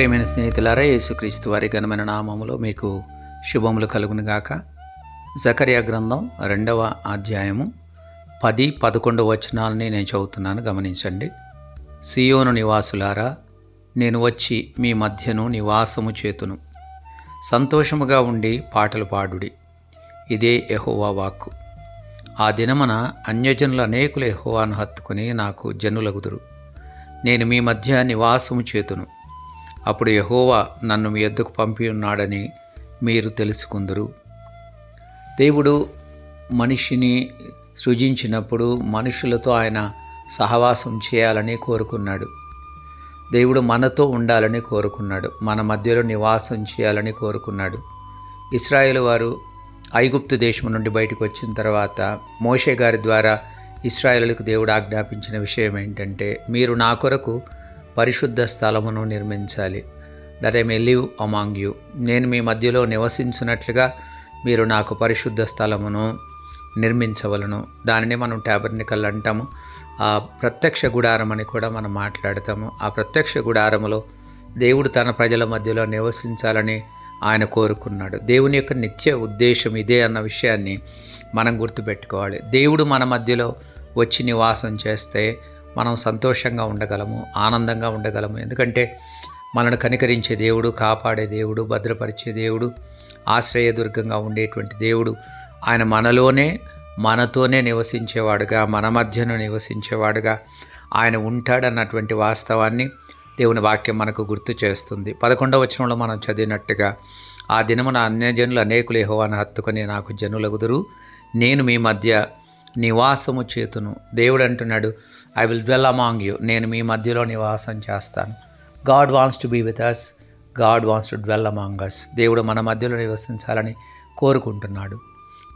ప్రియమైన స్నేహితులారా, యేసుక్రీస్తు వారి ఘనమైన నామములో మీకు శుభములు కలుగునుగాక. జకర్యా గ్రంథం 2వ అధ్యాయము 10-11 వచనాలని నేను చదువుతున్నాను, గమనించండి. సియోను నివాసులారా, నేను వచ్చి మీ మధ్యను నివాసము చేతును. సంతోషముగా ఉండి పాటలు పాడుడి, ఇదే యెహోవా వాక్కు. ఆ దినమున అన్యజనులు అనేకులు యెహోవాను హత్తుకుని నాకు జనులగుదురు. నేను మీ మధ్య నివాసము చేతును. అప్పుడు యెహోవా నన్ను మీ యొద్దకు పంపి ఉన్నాడని మీరు తెలుసుకుందురు. దేవుడు మనిషిని సృజించినప్పుడు మనుషులతో ఆయన సహవాసం చేయాలని కోరుకున్నాడు. దేవుడు మనతో ఉండాలని కోరుకున్నాడు, మన మధ్యలో నివాసం చేయాలని కోరుకున్నాడు. ఇశ్రాయేలు వారు ఐగుప్తు దేశం నుండి బయటకు వచ్చిన తర్వాత మోషే గారి ద్వారా ఇశ్రాయేలులకు దేవుడు ఆజ్ఞాపించిన విషయం ఏంటంటే, మీరు నా కొరకు పరిశుద్ధ స్థలమును నిర్మించాలి. That I may live among you. నేను మీ మధ్యలో నివసించున్నట్లుగా మీరు నాకు పరిశుద్ధ స్థలమును నిర్మించవలను. దానిని మనం టాబర్నికల్ అంటాము. ఆ ప్రత్యక్ష గుడారం అని కూడా మనం మాట్లాడతాము. ఆ ప్రత్యక్ష గుడారములో దేవుడు తన ప్రజల మధ్యలో నివసించాలని ఆయన కోరుకున్నాడు. దేవుని యొక్క నిత్య ఉద్దేశం ఇదే అన్న విషయాన్ని మనం గుర్తుపెట్టుకోవాలి. దేవుడు మన మధ్యలో వచ్చి నివాసం చేస్తే మనం సంతోషంగా ఉండగలము, ఆనందంగా ఉండగలము. ఎందుకంటే మనను కనికరించే దేవుడు, కాపాడే దేవుడు, భద్రపరిచే దేవుడు, ఆశ్రయదుర్గంగా ఉండేటువంటి దేవుడు, ఆయన మనతోనే నివసించేవాడుగా, మన మధ్యను నివసించేవాడుగా ఆయన ఉంటాడన్నటువంటి వాస్తవాన్ని దేవుని వాక్యం మనకు గుర్తు చేస్తుంది. 11వ వచనంలో మనం చదివినట్టుగా, ఆ దినమున అన్యజనులు అనేకులు యెహోవాను హత్తుకొని నాకు జనులగుదురు. నేను మీ మధ్య నివాసము చేతును. దేవుడు అంటున్నాడు, I will dwell among you. నేను మీ మధ్యలో నివాసం చేస్తాను. God wants to be with us. God wants to dwell among us. దేవుడు మన మధ్యలో నివసించాలని కోరుకుంటున్నాడు.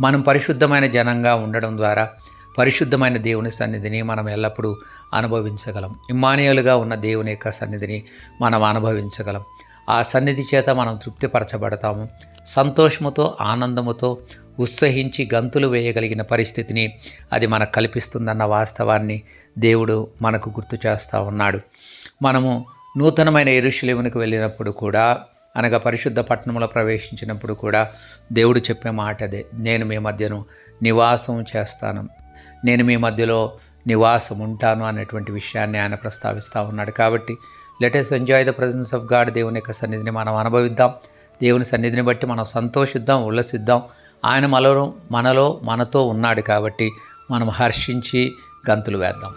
మనం పరిశుద్ధమైన జనంగా ఉండడం ద్వారా పరిశుద్ధమైన దేవుని సన్నిధిని మనం ఎల్లప్పుడూ అనుభవించగలం. ఇమ్మానుయేలుగా ఉన్న దేవుని యొక్క సన్నిధిని మనం అనుభవించగలం. ఆ సన్నిధి చేత మనం తృప్తిపరచబడతాము. సంతోషముతో, ఆనందముతో ఉత్సహించి గంతులు వేయగలిగిన పరిస్థితిని అది మనకు కల్పిస్తుందన్న వాస్తవాన్ని దేవుడు మనకు గుర్తు చేస్తూ ఉన్నాడు. మనము నూతనమైన యెరూషలేమునకు వెళ్ళినప్పుడు కూడా, అనగా పరిశుద్ధ పట్టణంలో ప్రవేశించినప్పుడు కూడా దేవుడు చెప్పే మాట అదే, నేను మీ మధ్యను నివాసం చేస్తాను, నేను మీ మధ్యలో నివాసం ఉంటాను అనేటువంటి విషయాన్ని ఆయన ప్రస్తావిస్తూ ఉన్నాడు. కాబట్టి let us enjoy the presence of God. దేవుని యొక్క సన్నిధిని మనం అనుభవిద్దాం. దేవుని సన్నిధిని బట్టి మనం సంతోషిద్దాం, ఉల్లసిద్దాం. ఆయన మనతో ఉన్నాడు కాబట్టి మనం హర్షించి గంతులు వేద్దాం.